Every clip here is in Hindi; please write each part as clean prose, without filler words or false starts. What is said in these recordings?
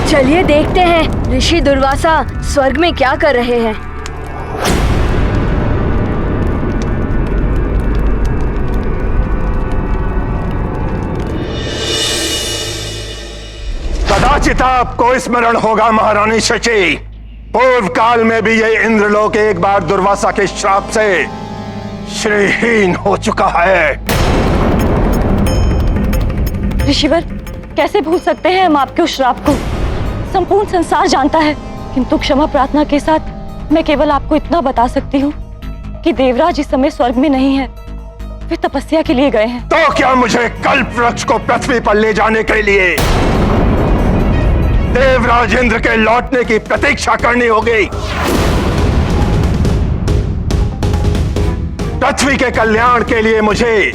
चलिए देखते हैं ऋषि दुर्वासा स्वर्ग में क्या कर रहे हैं। कदाचित आपको स्मरण होगा महारानी शची, पूर्व काल में भी ये इंद्रलोक एक बार दुर्वासा के श्राप से श्रीहीन हो चुका है। ऋषिवर, कैसे भूल सकते हैं हम आपके उस श्राप को? संपूर्ण संसार जानता है, किंतु क्षमा प्रार्थना के साथ मैं केवल आपको इतना बता सकती हूँ कि देवराज इस समय स्वर्ग में नहीं है, वे तपस्या के लिए गए हैं। तो क्या मुझे कल्प वृक्ष को पृथ्वी पर ले जाने के लिए देवराज इंद्र के लौटने की प्रतीक्षा करनी होगी? पृथ्वी के कल्याण के लिए मुझे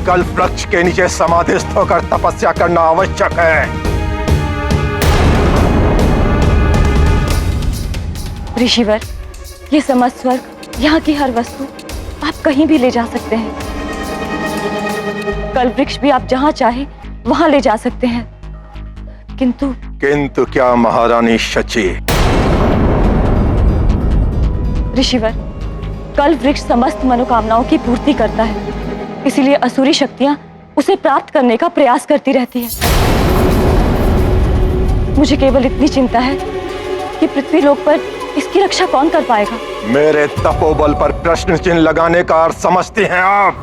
कल्प वृक्ष के नीचे समाधिस्थ होकर तपस्या करना आवश्यक है। ऋषिवर, ये समस्त स्वर्ग, यहाँ की हर वस्तु आप कहीं भी ले जा सकते हैं। कल्प वृक्ष भी आप जहाँ चाहे वहाँ ले जा सकते हैं, किंतु क्या महारानी शची? ऋषिवर, कल्प वृक्ष समस्त मनोकामनाओं की पूर्ति करता है, इसीलिए असुरी शक्तियां उसे प्राप्त करने का प्रयास करती रहती हैं। मुझे केवल इतनी चिंता है कि पृथ्वी लोक पर इसकी रक्षा कौन कर पाएगा? मेरे तपोबल पर प्रश्न चिन्ह लगाने का अर्थ समझते हैं आप?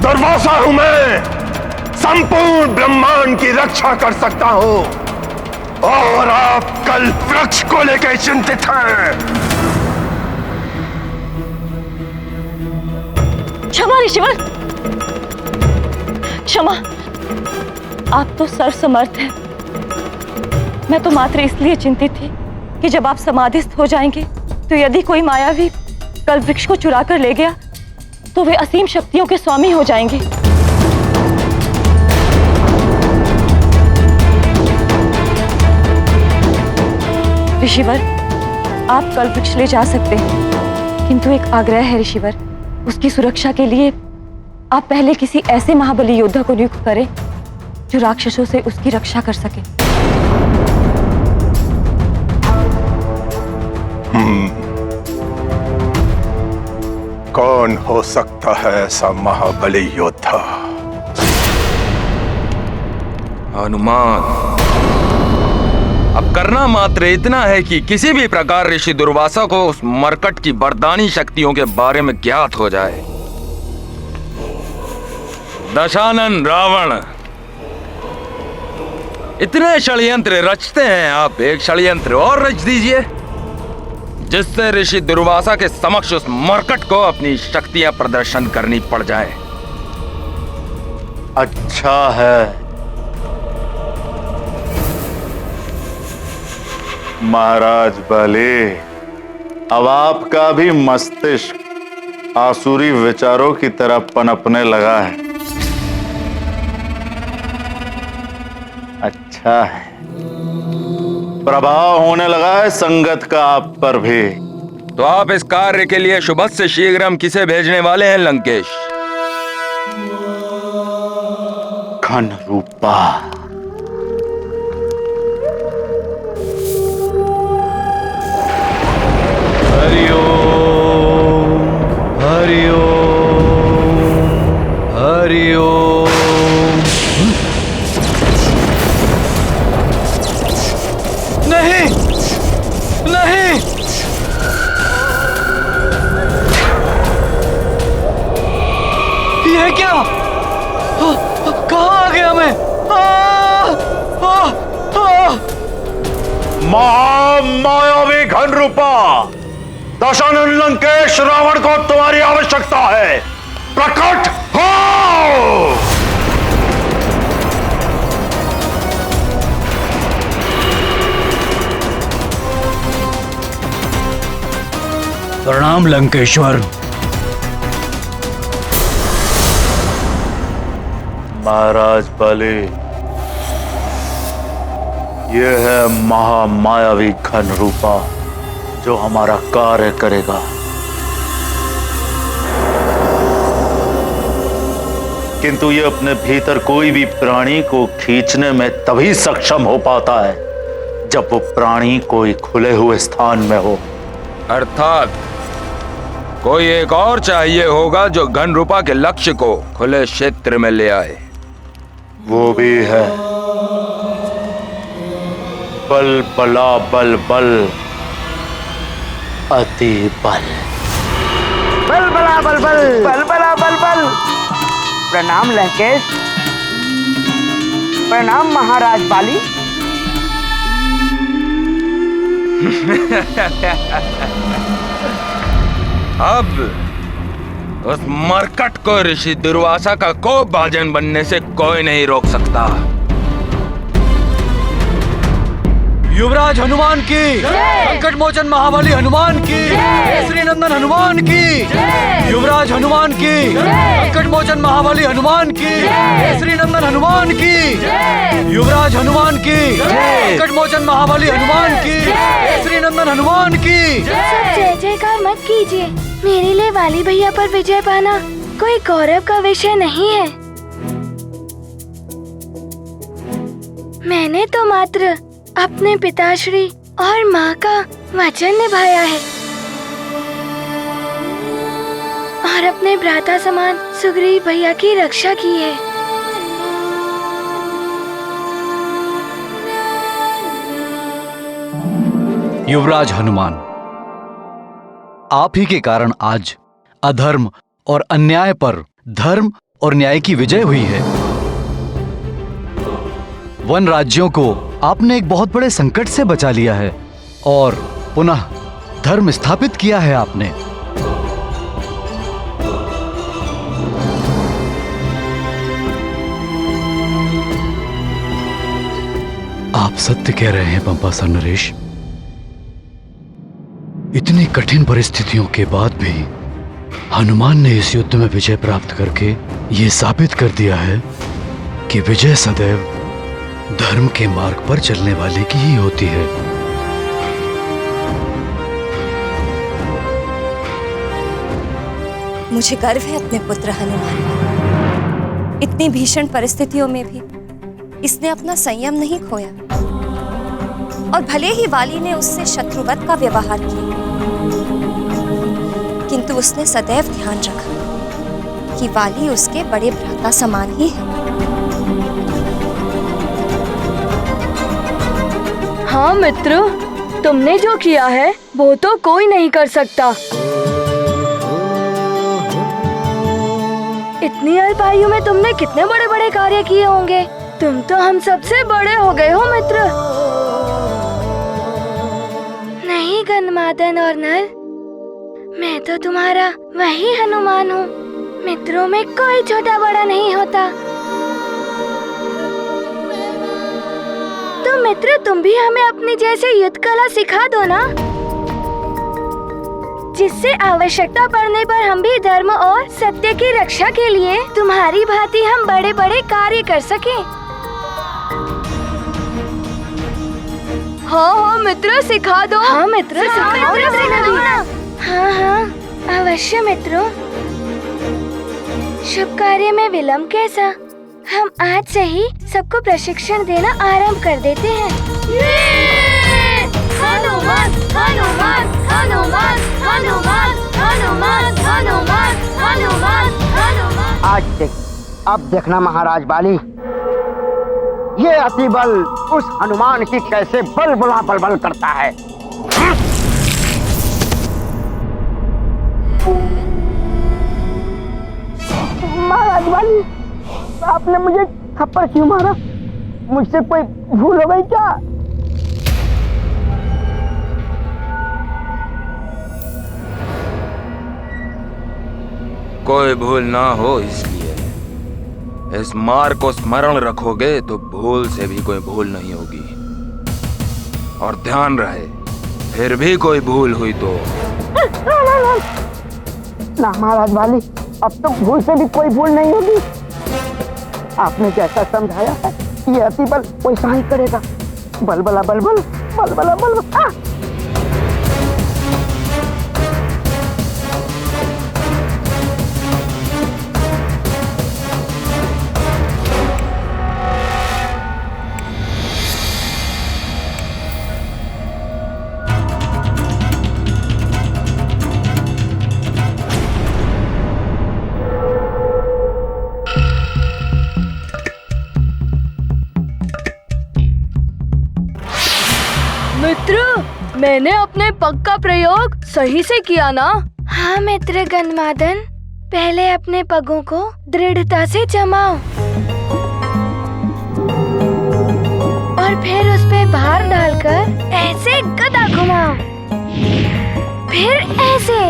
दुर्वासा हूं मैं, संपूर्ण ब्रह्मांड की रक्षा कर सकता हूं, और आप कल्प वृक्ष को लेकर चिंतित हैं। क्षमा ऋषिवर, क्षमा। आप तो सर्वसमर्थ हैं। मैं तो मात्र इसलिए चिंतित थी कि जब आप समाधिस्थ हो जाएंगे तो यदि कोई मायावी कल्प वृक्ष को चुरा कर ले गया तो वे असीम शक्तियों के स्वामी हो जाएंगे। ऋषिवर, आप कल्प वृक्ष ले जा सकते हैं, किंतु एक आग्रह है ऋषिवर, उसकी सुरक्षा के लिए आप पहले किसी ऐसे महाबली योद्धा को नियुक्त करें जो राक्षसों से उसकी रक्षा कर सके। कौन हो सकता है ऐसा महाबली योद्धा? अनुमान अब करना मात्र इतना है कि किसी भी प्रकार ऋषि दुर्वासा को उस मरकट की वरदानी शक्तियों के बारे में ज्ञात हो जाए। दशानन रावण, इतने षड्यंत्र रचते हैं आप, एक षड्यंत्र और रच दीजिए जिससे ऋषि दुर्वासा के समक्ष उस मरकट को अपनी शक्तियां प्रदर्शन करनी पड़ जाए। अच्छा है महाराज बले, अब आपका भी मस्तिष्क आसुरी विचारों की तरह पनपने लगा है। अच्छा है, प्रभाव होने लगा है संगत का आप पर भी। तो आप इस कार्य के लिए शुभस्य से शीघ्र हम किसे भेजने वाले हैं लंकेश? घन रूपा। हरिओम हरिओम हरिओम। नहीं नहीं, यह क्या? कहाँ आ गया मैं? महामायावी घन रूपा, दशानन लंकेश रावण को तुम्हारी आवश्यकता है, प्रकट हो। प्रणाम लंकेश्वर। महाराज बलि, यह है महामायावी घन रूपा जो हमारा कार्य करेगा। किंतु ये अपने भीतर कोई भी प्राणी को खींचने में तभी सक्षम हो पाता है जब वो प्राणी कोई खुले हुए स्थान में हो। अर्थात कोई एक और चाहिए होगा जो घन रूपा के लक्ष्य को खुले क्षेत्र में ले आए। वो भी है बल बला बल बल अति बल। बल बला बल बल बल बला बल बल। प्रणाम लंकेश। प्रणाम महाराज बाली। अब उस मरकट को ऋषि दुर्वासा का कोप भाजन बनने से कोई नहीं रोक सकता। युवराज हनुमान की, संकट मोचन महाबली हनुमान की, केसरी नंदन हनुमान की। युवराज हनुमान की, संकट मोचन महाबली हनुमान की, केसरी नंदन हनुमान की। युवराज हनुमान की, संकट मोचन महाबली हनुमान की, केसरी नंदन हनुमान की। सब जय जयकार मत कीजिए। मेरे लिए वाली भैया पर विजय पाना कोई गौरव का विषय नहीं है। मैंने तो मात्र अपने पिताश्री और माँ का वचन निभाया है और अपने भ्राता समान सुग्रीव भैया की रक्षा की है। युवराज हनुमान, आप ही के कारण आज अधर्म और अन्याय पर धर्म और न्याय की विजय हुई है। वन राज्यों को आपने एक बहुत बड़े संकट से बचा लिया है और पुनः धर्म स्थापित किया है आपने। आप सत्य कह रहे हैं पंपासा नरेश। इतनी कठिन परिस्थितियों के बाद भी हनुमान ने इस युद्ध में विजय प्राप्त करके ये साबित कर दिया है कि विजय सदैव धर्म के मार्ग पर चलने वाले की ही होती है। मुझे गर्व है अपने पुत्र हनुमान पर। इतनी भीषण परिस्थितियों में भी इसने अपना संयम नहीं खोया और भले ही वाली ने उससे शत्रुवत का व्यवहार किया, किंतु उसने सदैव ध्यान रखा कि वाली उसके बड़े भ्राता समान ही है। हाँ मित्र, तुमने जो किया है वो तो कोई नहीं कर सकता। इतनी अल्प आयु में तुमने कितने बड़े बड़े कार्य किए होंगे। तुम तो हम सबसे बड़े हो गए हो मित्र। नहीं गन्मादन और नल, मैं तो तुम्हारा वही हनुमान हूँ। मित्रों में कोई छोटा बड़ा नहीं होता। तो मित्र, तुम भी हमें अपनी जैसे युद्ध कला सिखा दो ना, जिससे आवश्यकता पड़ने पर हम भी धर्म और सत्य की रक्षा के लिए तुम्हारी भांति हम बड़े बड़े कार्य कर सकें। हाँ मित्र, सिखा दो। हाँ मित्र, सिखा दो ना। हाँ हाँ अवश्य मित्रों। शुभ कार्य में विलंब कैसा, हम आज से ही सबको प्रशिक्षण देना आरंभ कर देते हैं। हनुमान हनुमान हनुमान हनुमान हनुमान हनुमान हनुमान हनुमान। आज देख, अब देखना महाराज बाली, ये अति बल उस हनुमान की कैसे बल बुला बल बल करता है। महाराज बाली, आपने मुझे थप्पड़ क्यों मारा? मुझसे कोई भूल हो गई क्या? कोई भूल ना हो इसलिए इस मार्ग को स्मरण रखोगे तो भूल से भी कोई भूल नहीं होगी। और ध्यान रहे, फिर भी कोई भूल हुई तो ना महाराज बाली, अब तो भूल से भी कोई भूल नहीं होगी। आपने जैसा समझाया है ये अति बल वैसा ही करेगा। बल बला बल बल बल बला बल बल। मित्र, मैंने अपने पग का प्रयोग सही से किया ना? हाँ मित्र गंधमादन, पहले अपने पगों को दृढ़ता से जमाओ और फिर उस पे भार डालकर ऐसे गदा घुमाओ, फिर ऐसे,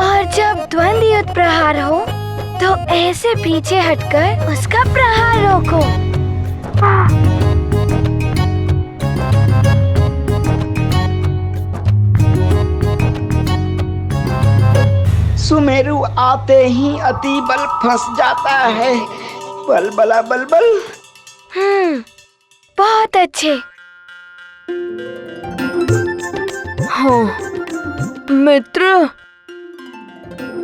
और जब द्वंद्व युद्ध प्रहार हो तो ऐसे पीछे हटकर उसका प्रहार रोको। सुमेरु आते ही अति बल फंस जाता है। बल बला बल बल। बहुत अच्छे। हाँ मित्र,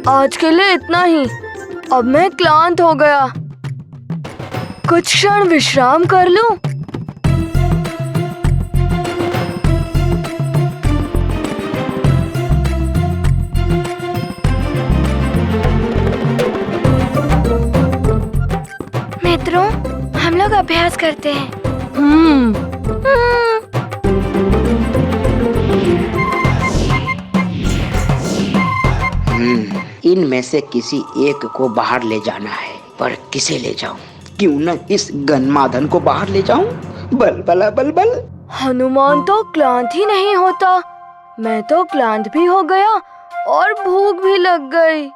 आज के लिए इतना ही। अब मैं क्लांत हो गया, कुछ क्षण विश्राम कर लूं। मित्रों, हम लोग अभ्यास करते हैं। इनमें से किसी एक को बाहर ले जाना है, पर किसे ले जाऊं? क्यों न इस गन्माधन को बाहर ले जाऊं? बल बला बल बल। हनुमान तो क्लांत ही नहीं होता, मैं तो क्लांत भी हो गया और भूख भी लग गई।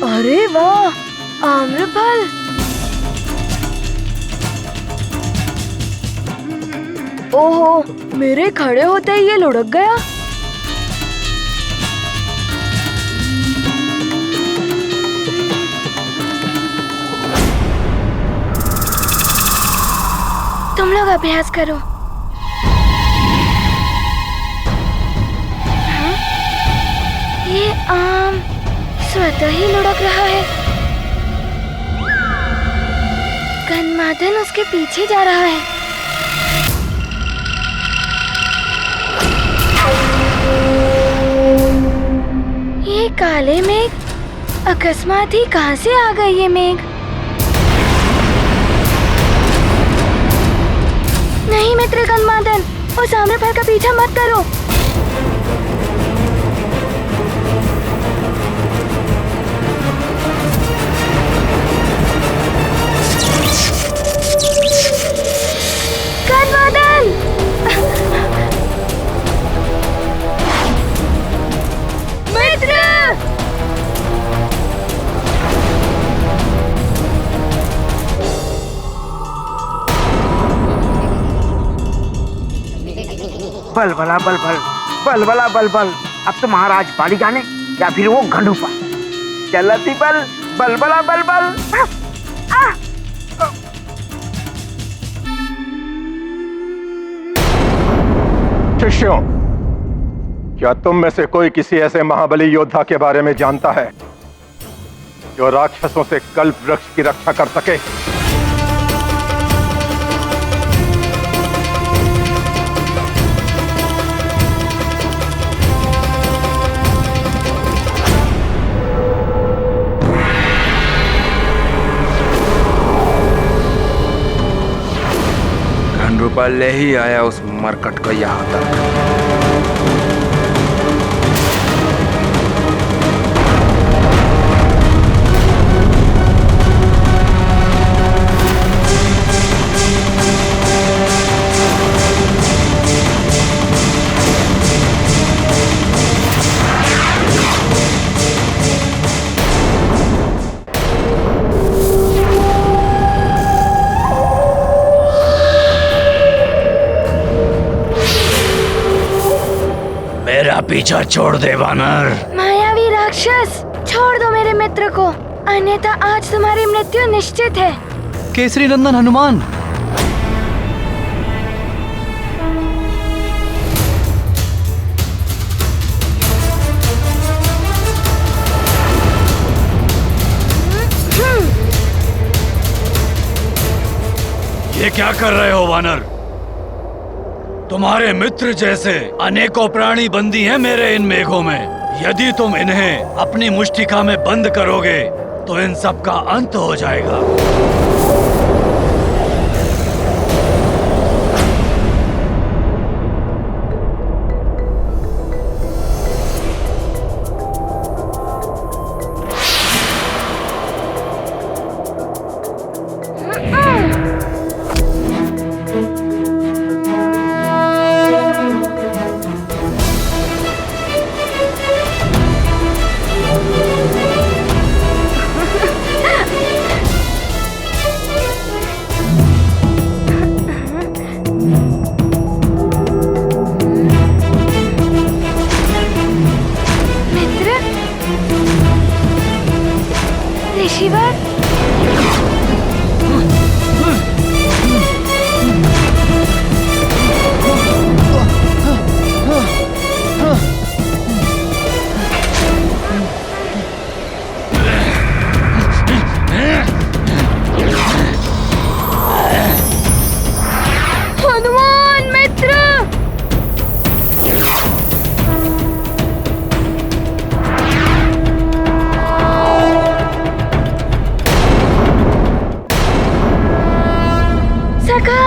अरे वाह, आम्रफल। ओहो, मेरे खड़े होते ही ये लुढ़क गया। तुम लोग अभ्यास करो। हाँ? ये आम स्वतः ही लुढ़क रहा है। गन्धमादन उसके पीछे जा रहा है। ये काले मेघ अकस्मात ही कहां से आ गए? ये मेघ नहीं मित्र गन्धमादन, उस आम्रफल का पीछा मत करो। गन्धमादन! मित्र! बल बला बल बल, बल बला बल बल। अब तो महाराज बाली जाने या फिर वो घंडूपा। चलती बल, बल बला बल बल। शिष्यों, क्या तुम में से कोई किसी ऐसे महाबली योद्धा के बारे में जानता है जो राक्षसों से कल्प वृक्ष की रक्षा कर सके? घनरूपा ले ही आया उस मरकट को यहाँ तक। मेरा पीछा छोड़ दे वानर। मायावी राक्षस, छोड़ दो मेरे मित्र को, अन्यथा आज तुम्हारी मृत्यु निश्चित है। केसरी नंदन हनुमान, ये क्या कर रहे हो वानर? तुम्हारे मित्र जैसे अनेकों प्राणी बंदी हैं मेरे इन मेघों में। यदि तुम इन्हें अपनी मुष्टिका में बंद करोगे तो इन सब का अंत हो जाएगा। ऋषिवर, हनुमान मित्र, सखा,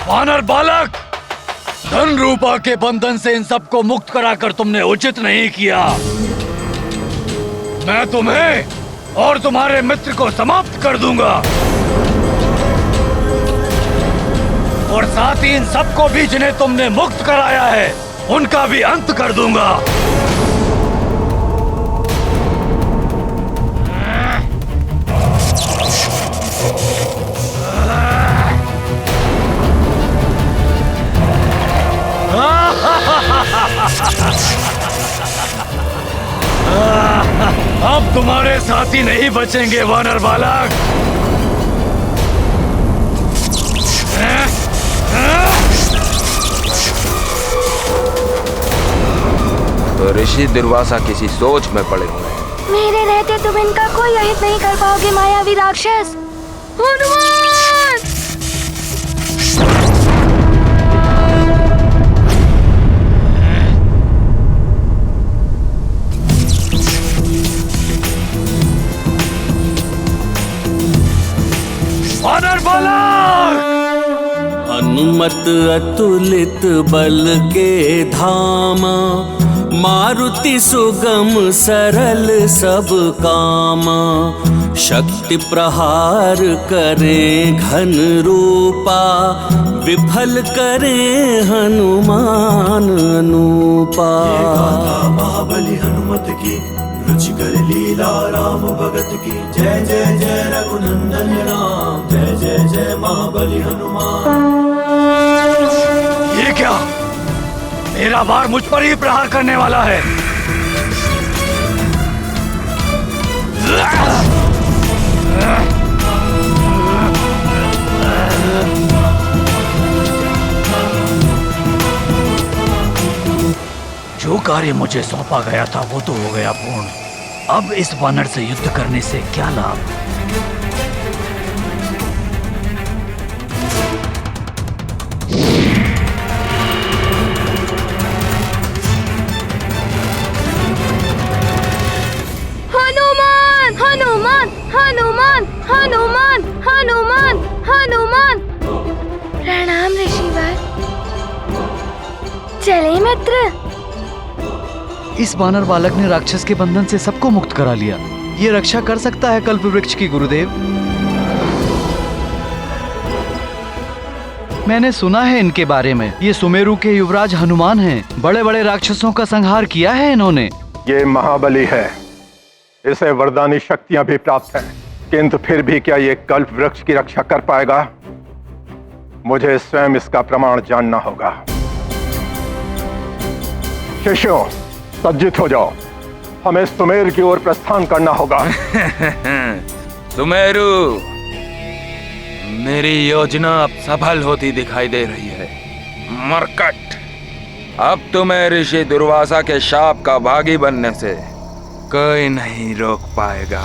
वानर बालक, धन रूपा के बंधन से इन सबको मुक्त कराकर तुमने उचित नहीं किया। मैं तुम्हें और तुम्हारे मित्र को समाप्त कर दूंगा और साथ ही इन सबको भी जिन्हें तुमने मुक्त कराया है उनका भी अंत कर दूंगा। अब तुम्हारे साथी नहीं बचेंगे वानर बालक। तो ऋषि दुर्वासा किसी सोच में पड़े हुए हैं। मेरे रहते तुम इनका कोई अहित नहीं कर पाओगे मायावी राक्षस। हनुमान! वानर बालक! हनुमत अतुलित बल के धामा, मारुति सुगम सरल सब कामा। शक्ति प्रहार करे घन रूपा, विफल करे हनुमान अनूपा। महाबली हनुमत की, रुचिकर लीला राम भगत की। जय जय जय रघुनंदन राम, जय जय जय महाबली हनुमान। ये क्या? मेरा बार मुझ पर ही प्रहार करने वाला है। जो कार्य मुझे सौंपा गया था वो तो हो गया पूर्ण। अब इस वानर से युद्ध करने से क्या लाभ? हनुमान हनुमान हनुमान हनुमान हनुमान हनुमान। प्रणाम ऋषिवर। चले मित्र। इस वानर बालक ने राक्षस के बंधन से सबको मुक्त करा लिया। ये रक्षा कर सकता है कल्प वृक्ष की, गुरुदेव। मैंने सुना है इनके बारे में। ये सुमेरु के युवराज हनुमान हैं। बड़े बड़े राक्षसों का संहार किया है इन्होंने। ये महाबली है, इसे वरदानी शक्तियां भी प्राप्त हैं, किंतु फिर भी क्या ये कल्प वृक्ष की रक्षा कर पाएगा? मुझे स्वयं इसका प्रमाण जानना होगा। शिष्यों, सज्जित हो जाओ, हमें सुमेर की ओर प्रस्थान करना होगा। सुमेरु, मेरी योजना अब सफल होती दिखाई दे रही है। मरकट, अब तुम्हें ऋषि दुर्वासा के शाप का भागी बनने से कोई नहीं रोक पाएगा।